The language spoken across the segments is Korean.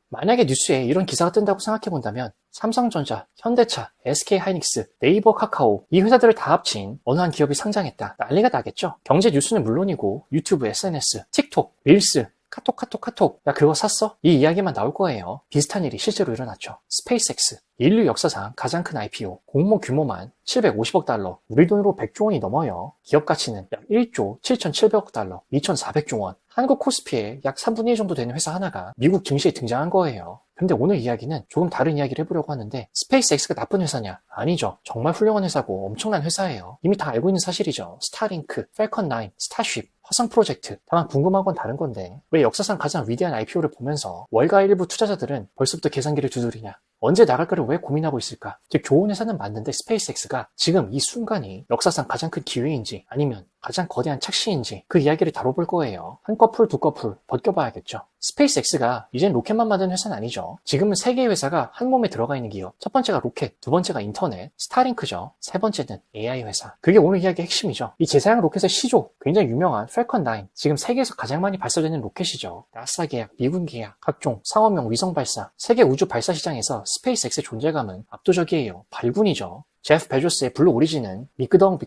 만약에 뉴스에 이런 기사가 뜬다고 생각해본다면 삼성전자, 현대차, SK하이닉스, 네이버, 카카오 이 회사들을 다 합친 어느 한 기업이 상장했다. 난리가 나겠죠. 경제 뉴스는 물론이고 유튜브, SNS, 틱톡, 릴스, 카톡. 야, 그거 샀어? 이 이야기만 나올 거예요. 비슷한 일이 실제로 일어났죠. 스페이스X. 인류 역사상 가장 큰 IPO. 공모 규모만 750억 달러. 우리 돈으로 100조 원이 넘어요. 기업 가치는 약 1조 7,700억 달러. 2,400조 원. 한국 코스피의 약 3분의 1 정도 되는 회사 하나가 미국 증시에 등장한 거예요. 근데 오늘 이야기는 조금 다른 이야기를 해보려고 하는데 스페이스X가 나쁜 회사냐? 아니죠. 정말 훌륭한 회사고 엄청난 회사예요. 이미 다 알고 있는 사실이죠. 스타링크, 펠컨 9, 스타쉽, 화성 프로젝트. 다만 궁금한 건 다른 건데 왜 역사상 가장 위대한 IPO를 보면서 월가 일부 투자자들은 벌써부터 계산기를 두드리냐? 언제 나갈까를 왜 고민하고 있을까? 즉 좋은 회사는 맞는데 스페이스X가 지금 이 순간이 역사상 가장 큰 기회인지 아니면 가장 거대한 착시인지 그 이야기를 다뤄볼 거예요. 한 커플, 두 커플 벗겨봐야겠죠. 스페이스X가 이젠 로켓만 만드는 회사는 아니죠. 지금은 세 개의 회사가 한 몸에 들어가 있는 기업. 첫 번째가 로켓, 두 번째가 인터넷, 스타링크죠. 세 번째는 AI 회사. 그게 오늘 이야기의 핵심이죠. 이 제사양 로켓의 시조, 굉장히 유명한 펠컨 9, 지금 세계에서 가장 많이 발사되는 로켓이죠. 나사 계약, 미군 계약, 각종 상업용 위성 발사, 세계 우주 발사 시장에서 스페이스X의 존재감은 압도적이에요. 발군이죠. 제프 베조스의 블루 오리진은 미끄덩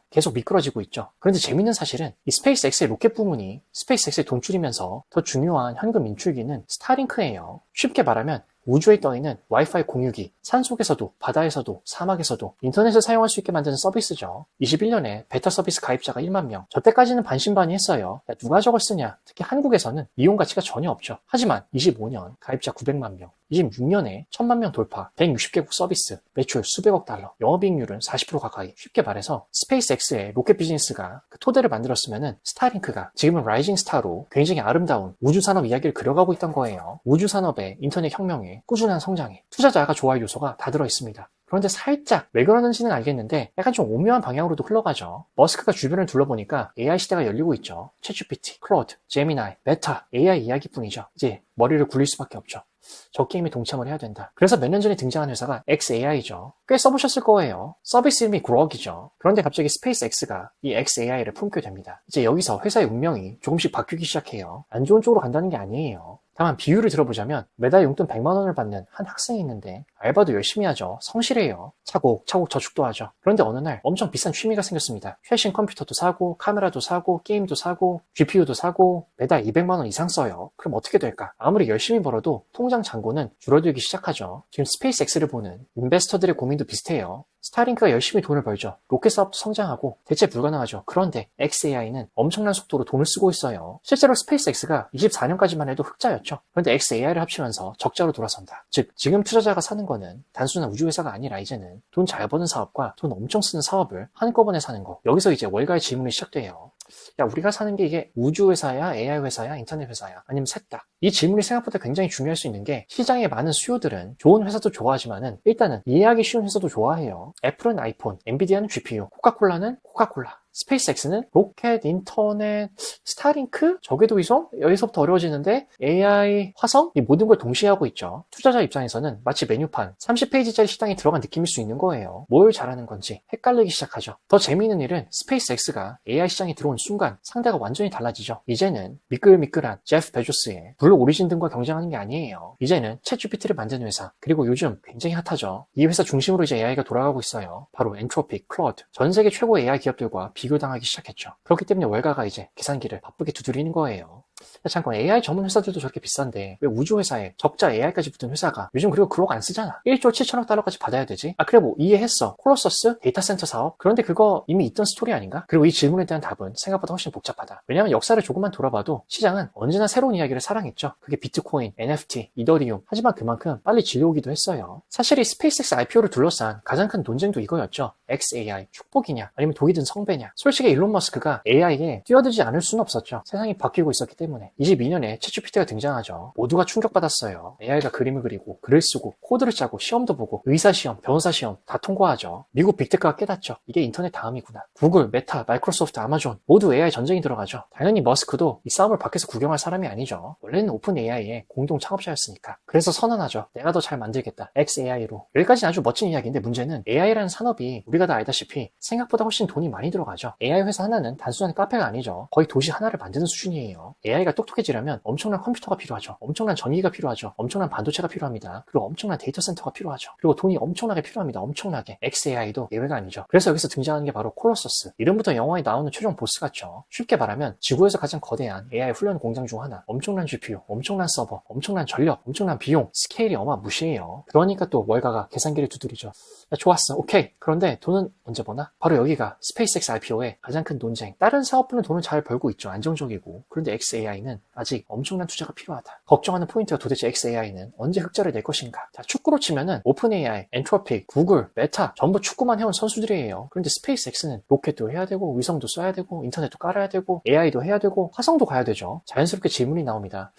계속 미끄러지고 있죠. 그런데 재밌는 사실은 이 스페이스X의 로켓 부문이 스페이스X의 돈줄이면서 더 중요한 현금 인출기는 스타링크예요. 쉽게 말하면 우주에 떠있는 와이파이 공유기, 산속에서도 바다에서도 사막에서도 인터넷을 사용할 수 있게 만드는 서비스죠. 21년에 베타 서비스 가입자가 1만 명. 저 때까지는 반신반의했어요. 야, 누가 저걸 쓰냐? 특히 한국에서는 이용 가치가 전혀 없죠. 하지만 25년 가입자 900만 명. 26년에 1000만 명 돌파, 160개국 서비스, 매출 수백억 달러, 영업이익률은 40% 가까이. 쉽게 말해서 스페이스X의 로켓 비즈니스가 그 토대를 만들었으면은 스타링크가 지금은 라이징 스타로 굉장히 아름다운 우주산업 이야기를 그려가고 있던 거예요. 우주산업의 인터넷 혁명에 꾸준한 성장에 투자자가 좋아할 요소가 다 들어있습니다. 그런데 살짝 왜 그러는지는 알겠는데 약간 좀 오묘한 방향으로도 흘러가죠. 머스크가 주변을 둘러보니까 AI 시대가 열리고 있죠. 챗GPT, 클로드, 제미나이, 메타, AI 이야기뿐이죠. 이제 머리를 굴릴 수밖에 없죠. 저 게임에 동참을 해야 된다. 그래서 몇 년 전에 등장한 회사가 xAI죠. 꽤 써보셨을 거예요. 서비스 이름이 그럭이죠. 그런데 갑자기 스페이스X가 이 xAI를 품게 됩니다. 이제 여기서 회사의 운명이 조금씩 바뀌기 시작해요. 안 좋은 쪽으로 간다는 게 아니에요. 다만 비유를 들어보자면 매달 용돈 100만 원을 받는 한 학생이 있는데 알바도 열심히 하죠. 성실해요. 차곡차곡 저축도 하죠. 그런데 어느 날 엄청 비싼 취미가 생겼습니다. 최신 컴퓨터도 사고 카메라도 사고 게임도 사고 GPU도 사고 매달 200만 원 이상 써요. 그럼 어떻게 될까? 아무리 열심히 벌어도 통장 잔고는 줄어들기 시작하죠. 지금 스페이스X를 보는 인베스터들의 고민도 비슷해요. 스타링크가 열심히 돈을 벌죠. 로켓 사업도 성장하고 대체 불가능하죠. 그런데 xAI는 엄청난 속도로 돈을 쓰고 있어요. 실제로 스페이스X가 24년까지만 해도 흑자였죠. 그런데 xAI를 합치면서 적자로 돌아선다. 즉 지금 투자자가 사는 거는 단순한 우주회사가 아니라 이제는 돈 잘 버는 사업과 돈 엄청 쓰는 사업을 한꺼번에 사는 거. 여기서 이제 월가의 질문이 시작돼요. 야, 우리가 사는 게 이게 우주회사야, AI 회사야, 인터넷 회사야, 아니면 셋 다? 이 질문이 생각보다 굉장히 중요할 수 있는 게 시장의 많은 수요들은 좋은 회사도 좋아하지만은 일단은 이해하기 쉬운 회사도 좋아해요. 애플은 아이폰, 엔비디아는 GPU, 코카콜라는 코카콜라. 스페이스X는 로켓, 인터넷, 스타링크, 저궤도 위성? 여기서부터 어려워지는데 AI, 화성? 이 모든 걸 동시에 하고 있죠. 투자자 입장에서는 마치 메뉴판 30페이지짜리 식당에 들어간 느낌일 수 있는 거예요. 뭘 잘하는 건지 헷갈리기 시작하죠. 더 재미있는 일은 스페이스X가 AI 시장에 들어온 순간 상대가 완전히 달라지죠. 이제는 미끌미끌한 제프 베조스의 블루 오리진 등과 경쟁하는 게 아니에요. 이제는 챗GPT를 만드는 회사, 그리고 요즘 굉장히 핫하죠. 이 회사 중심으로 이제 AI가 돌아가고 있어요. 바로 엔트로픽, 클로드, 전 세계 최고의 AI 기업들과 비교당하기 시작했죠. 그렇기 때문에 월가가 이제 계산기를 바쁘게 두드리는 거예요. 잠깐 AI 전문 회사들도 저렇게 비싼데 왜 우주회사에 적자 AI까지 붙은 회사가 요즘 그리고 그러고 안 쓰잖아. 1조 7천억 달러까지 받아야 되지? 아 그래 뭐 이해했어. 콜로서스 데이터 센터 사업? 그런데 그거 이미 있던 스토리 아닌가? 그리고 이 질문에 대한 답은 생각보다 훨씬 복잡하다. 왜냐면 역사를 조금만 돌아봐도 시장은 언제나 새로운 이야기를 사랑했죠. 그게 비트코인, NFT, 이더리움. 하지만 그만큼 빨리 질려오기도 했어요. 사실 이 스페이스X IPO를 둘러싼 가장 큰 논쟁도 이거였죠. xAI 축복이냐 아니면 독이 든 성배냐. 솔직히 일론 머스크가 AI에 뛰어들지 않을 수는 없었죠. 세상이 바뀌고 있었기 때문에. 22년에 챗GPT가 등장하죠. 모두가 충격받았어요. AI가 그림을 그리고 글을 쓰고 코드를 짜고 시험도 보고 의사시험, 변호사시험 다 통과하죠. 미국 빅테크가 깨닫죠. 이게 인터넷 다음이구나. 구글, 메타, 마이크로소프트, 아마존 모두 AI 전쟁이 들어가죠. 당연히 머스크도 이 싸움을 밖에서 구경할 사람이 아니죠. 원래는 오픈 AI의 공동 창업자였으니까. 그래서 선언하죠. 내가 더 잘 만들겠다. xAI로. 여기까지는 아주 멋진 이야기인데 문제는 AI라는 산업이 우리가 다 알다시피 생각보다 훨씬 돈이 많이 들어가죠. AI 회사 하나는 단순한 카페가 아니죠. 거의 도시 하나를 만드는 수준이에요. AI AI가 똑똑해지려면 엄청난 컴퓨터가 필요하죠. 엄청난 전기가 필요하죠. 엄청난 반도체가 필요합니다. 그리고 엄청난 데이터 센터가 필요하죠. 그리고 돈이 엄청나게 필요합니다. 엄청나게. XAI도 예외가 아니죠. 그래서 여기서 등장하는 게 바로 콜로서스. 이름부터 영화에 나오는 최종 보스 같죠. 쉽게 말하면 지구에서 가장 거대한 AI 훈련 공장 중 하나. 엄청난 GPU, 엄청난 서버, 엄청난 전력, 엄청난 비용, 스케일이 어마무시해요. 그러니까 또 월가가 계산기를 두드리죠. 야, 좋았어. 오케이. 그런데 돈은 언제 버나? 바로 여기가 스페이스X IPO의 가장 큰 논쟁. 다른 사업부는 돈을 잘 벌고 있죠. 안정적이고. 그런데 XAI는 아직 엄청난 투자가 필요하다. 걱정하는 포인트가 도대체 XAI는 언제 흑자를 낼 것인가? 자, 축구로 치면은 오픈AI, 엔트로픽, 구글, 메타 전부 축구만 해온 선수들이에요. 그런데 스페이스X는 로켓도 해야 되고 위성도 써야 되고 인터넷도 깔아야 되고 AI도 해야 되고 화성도 가야 되죠. 자연스럽게 질문이 나옵니다.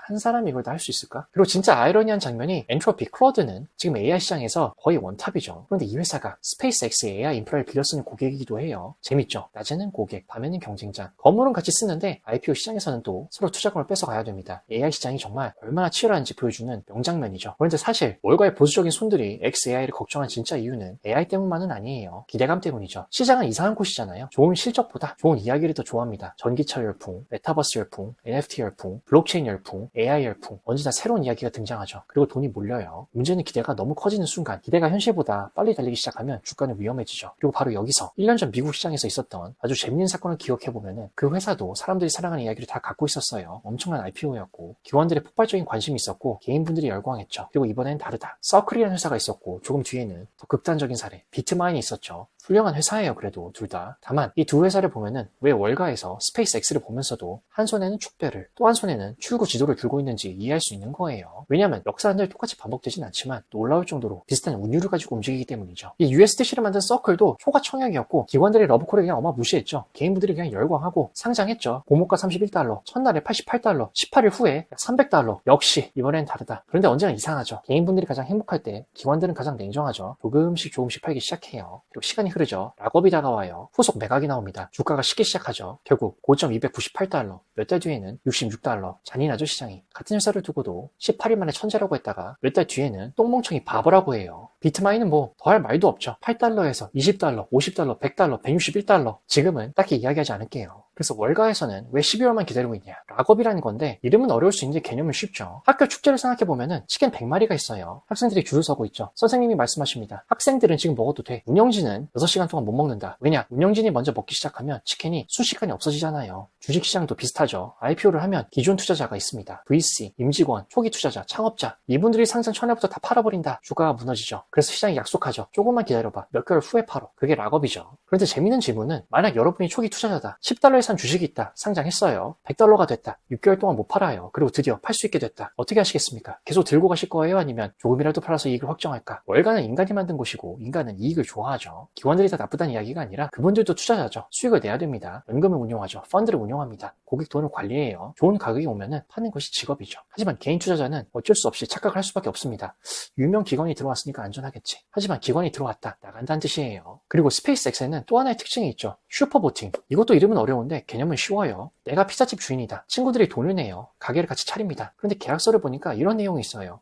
한 사람이 이걸 다 할 수 있을까? 그리고 진짜 아이러니한 장면이 엔트로피, 클로드는 지금 AI 시장에서 거의 원탑이죠. 그런데 이 회사가 스페이스X의 AI 인프라를 빌려 쓰는 고객이기도 해요. 재밌죠? 낮에는 고객, 밤에는 경쟁자. 건물은 같이 쓰는데 IPO 시장에서는 또 서로 투자금을 뺏어가야 됩니다. AI 시장이 정말 얼마나 치열한지 보여주는 명장면이죠. 그런데 사실 월가의 보수적인 손들이 XAI를 걱정한 진짜 이유는 AI 때문만은 아니에요. 기대감 때문이죠. 시장은 이상한 곳이잖아요. 좋은 실적보다 좋은 이야기를 더 좋아합니다. 전기차 열풍, 메타버스 열풍, NFT 열풍, 블록체인 열풍, AI 열풍, 언제나 새로운 이야기가 등장하죠. 그리고 돈이 몰려요. 문제는 기대가 너무 커지는 순간 기대가 현실보다 빨리 달리기 시작하면 주가는 위험해지죠. 그리고 바로 여기서 1년 전 미국 시장에서 있었던 아주 재밌는 사건을 기억해보면 그 회사도 사람들이 사랑하는 이야기를 다 갖고 있었어요. 엄청난 IPO였고 기관들의 폭발적인 관심이 있었고 개인분들이 열광했죠. 그리고 이번엔 다르다. 서클이라는 회사가 있었고 조금 뒤에는 더 극단적인 사례 비트마인이 있었죠. 훌륭한 회사예요. 그래도 둘 다. 다만 이 두 회사를 보면은 왜 월가에서 스페이스X를 보면서도 한 손에는 축배를 또 한 손에는 출구 지도를 들고 있는지 이해할 수 있는 거예요. 왜냐하면 역사는 늘 똑같이 반복되진 않지만 놀라울 정도로 비슷한 운율을 가지고 움직이기 때문이죠. 이 USDC를 만든 서클도 초과청약이었고 기관들의 러브콜을 그냥 어마무시했죠. 개인분들이 그냥 열광하고 상장했죠. 고모가 31달러, 첫날에 88달러, 18일 후에 300달러. 역시 이번엔 다르다. 그런데 언제나 이상하죠. 개인분들이 가장 행복할 때 기관들은 가장 냉정하죠. 조금씩 팔기 시작해요. 그리고 시간이 흐르죠. 락업이 다가와요. 후속 매각이 나옵니다. 주가가 식기 시작하죠. 결국 고점 298달러, 몇 달 뒤에는 66달러. 잔인하죠 시장이. 같은 회사를 두고도 18일 만에 천재라고 했다가 몇 달 뒤에는 똥멍청이 바보라고 해요. 비트마인은 뭐 더 할 말도 없죠. 8달러에서 20달러, 50달러, 100달러, 161달러. 지금은 딱히 이야기하지 않을게요. 그래서 월가에서는 왜 12월만 기다리고 있냐? 락업이라는 건데 이름은 어려울 수 있는데 개념은 쉽죠. 학교 축제를 생각해보면은 치킨 100마리가 있어요. 학생들이 줄을 서고 있죠. 선생님이 말씀하십니다. 학생들은 지금 먹어도 돼. 운영진은 6시간 동안 못 먹는다. 왜냐? 운영진이 먼저 먹기 시작하면 치킨이 순식간에 없어지잖아요. 주식시장도 비슷하죠. IPO를 하면 기존 투자자가 있습니다. VC, 임직원, 초기 투자자, 창업자. 이분들이 상장 전에부터 다 팔아버린다. 주가가 무너지죠. 그래서 시장이 약속하죠. 조금만 기다려봐. 몇 개월 후에 팔어. 그게 락업이죠. 그런데 재밌는 질문은 만약 여러분이 초기 투자자다. 10달러에 산 주식이 있다. 상장했어요. 100달러가 됐다. 6개월 동안 못 팔아요. 그리고 드디어 팔 수 있게 됐다. 어떻게 하시겠습니까? 계속 들고 가실 거예요? 아니면 조금이라도 팔아서 이익을 확정할까? 월가는 인간이 만든 곳이고 인간은 이익을 좋아하죠. 기관들이 다 나쁘다는 이야기가 아니라 그분들도 투자자죠. 수익을 내야 됩니다. 연금을 운용하죠. 펀드를 운용합니다. 고객 돈을 관리해요. 좋은 가격이 오면은 파는 것이 직업이죠. 하지만 개인 투자자는 어쩔 수 없이 착각을 할 수밖에 없습니다. 유명 기관이 들어왔으니까 안전하겠지. 하지만 기관이 들어왔다. 나간다는 뜻이에요. 그리고 스페이스X에는 또 하나의 특징이 있죠. 슈퍼보팅. 이것도 이름은 어려운데 개념은 쉬워요. 내가 피자집 주인이다. 친구들이 돈을 내요. 가게를 같이 차립니다. 그런데 계약서를 보니까 이런 내용이 있어요.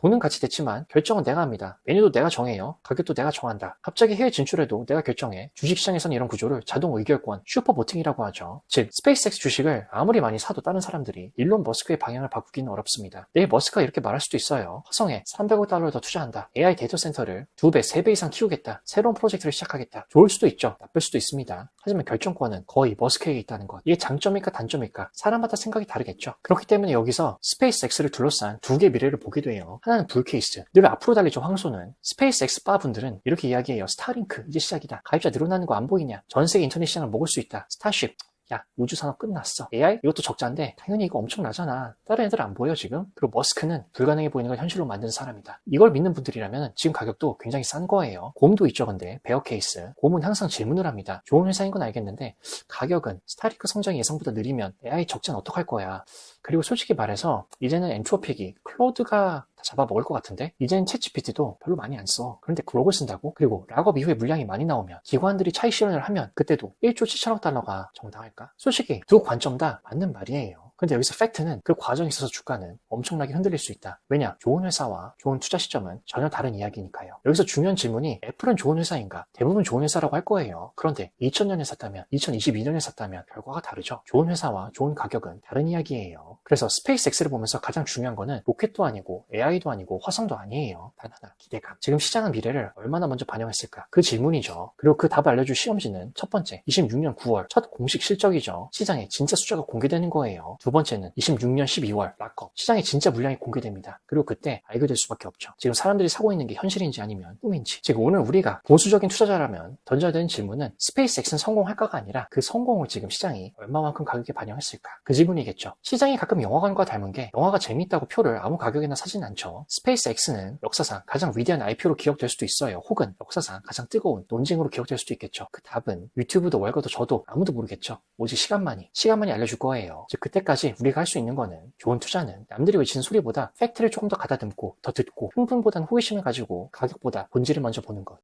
돈은 같이 됐지만 결정은 내가 합니다. 메뉴도 내가 정해요. 가격도 내가 정한다. 갑자기 해외 진출해도 내가 결정해. 주식시장에서는 이런 구조를 자동 의결권, 슈퍼보팅이라고 하죠. 즉 스페이스X 주식을 아무리 많이 사도 다른 사람들이 일론 머스크의 방향을 바꾸기는 어렵습니다. 내일 머스크가 이렇게 말할 수도 있어요. 화성에 300억 달러를 더 투자한다. AI 데이터 센터를 2배, 3배 이상 키우겠다. 새로운 프로젝트를 시작하겠다. 좋을 수도 있죠. 나쁠 수도 있습니다. 하지만 결정권은 거의 머스크에게 있다는 것. 이게 장점일까 단점일까? 사람마다 생각이 다르겠죠. 그렇기 때문에 여기서 스페이스X를 둘러싼 두 개의 미래를 보게 돼요. 하나는 불케이스. 늘 앞으로 달리죠 황소는. 스페이스X 바 분들은 이렇게 이야기해요. 스타링크 이제 시작이다. 가입자 늘어나는 거 안 보이냐? 전 세계 인터넷 시장을 먹을 수 있다. 스타쉽. 야, 우주산업 끝났어. AI? 이것도 적자인데 당연히 이거 엄청나잖아. 다른 애들 안 보여 지금? 그리고 머스크는 불가능해 보이는 걸 현실로 만든 사람이다. 이걸 믿는 분들이라면 지금 가격도 굉장히 싼 거예요. 곰도 있죠 근데. 베어 케이스. 곰은 항상 질문을 합니다. 좋은 회사인 건 알겠는데 가격은 스타링크 성장이 예상보다 느리면 AI 적자는 어떡할 거야. 그리고 솔직히 말해서 이제는 엔트로픽이 클로드가 다 잡아먹을 것 같은데 이제는 챗GPT도 별로 많이 안 써. 그런데 그걸 쓴다고? 그리고 락업 이후에 물량이 많이 나오면 기관들이 차익 실현을 하면 그때도 1조 7천억 달러가 정당할까? 솔직히 두 관점 다 맞는 말이에요. 근데 여기서 팩트는 그 과정에 있어서 주가는 엄청나게 흔들릴 수 있다. 왜냐? 좋은 회사와 좋은 투자 시점은 전혀 다른 이야기니까요. 여기서 중요한 질문이 애플은 좋은 회사인가? 대부분 좋은 회사라고 할 거예요. 그런데 2000년에 샀다면 2022년에 샀다면 결과가 다르죠. 좋은 회사와 좋은 가격은 다른 이야기예요. 그래서 스페이스X를 보면서 가장 중요한 거는 로켓도 아니고 AI도 아니고 화성도 아니에요. 단 하나, 기대감. 지금 시장은 미래를 얼마나 먼저 반영했을까? 그 질문이죠. 그리고 그 답을 알려줄 시험지는 첫 번째, 26년 9월 첫 공식 실적이죠. 시장에 진짜 숫자가 공개되는 거예요. 두 번째는 26년 12월 락업. 시장에 진짜 물량이 공개됩니다. 그리고 그때 알게 될 수밖에 없죠. 지금 사람들이 사고 있는 게 현실인지 아니면 꿈인지. 지금 오늘 우리가 보수적인 투자자라면 던져야 되는 질문은 스페이스X는 성공할까가 아니라 그 성공을 지금 시장이 얼마만큼 가격에 반영했을까? 그 질문이겠죠. 시장이 가끔 영화관과 닮은 게 영화가 재밌다고 표를 아무 가격에나 사진 않죠. 스페이스X는 역사상 가장 위대한 IPO로 기억될 수도 있어요. 혹은 역사상 가장 뜨거운 논쟁으로 기억될 수도 있겠죠. 그 답은 유튜브도 월거도 저도 아무도 모르겠죠. 오직 시간만이 알려줄 거예요. 즉 그때까지 우리가 할 수 있는 거는 좋은 투자는 남들이 외치는 소리보다 팩트를 조금 더 가다듬고 더 듣고 흥분보다는 호기심을 가지고 가격보다 본질을 먼저 보는 것.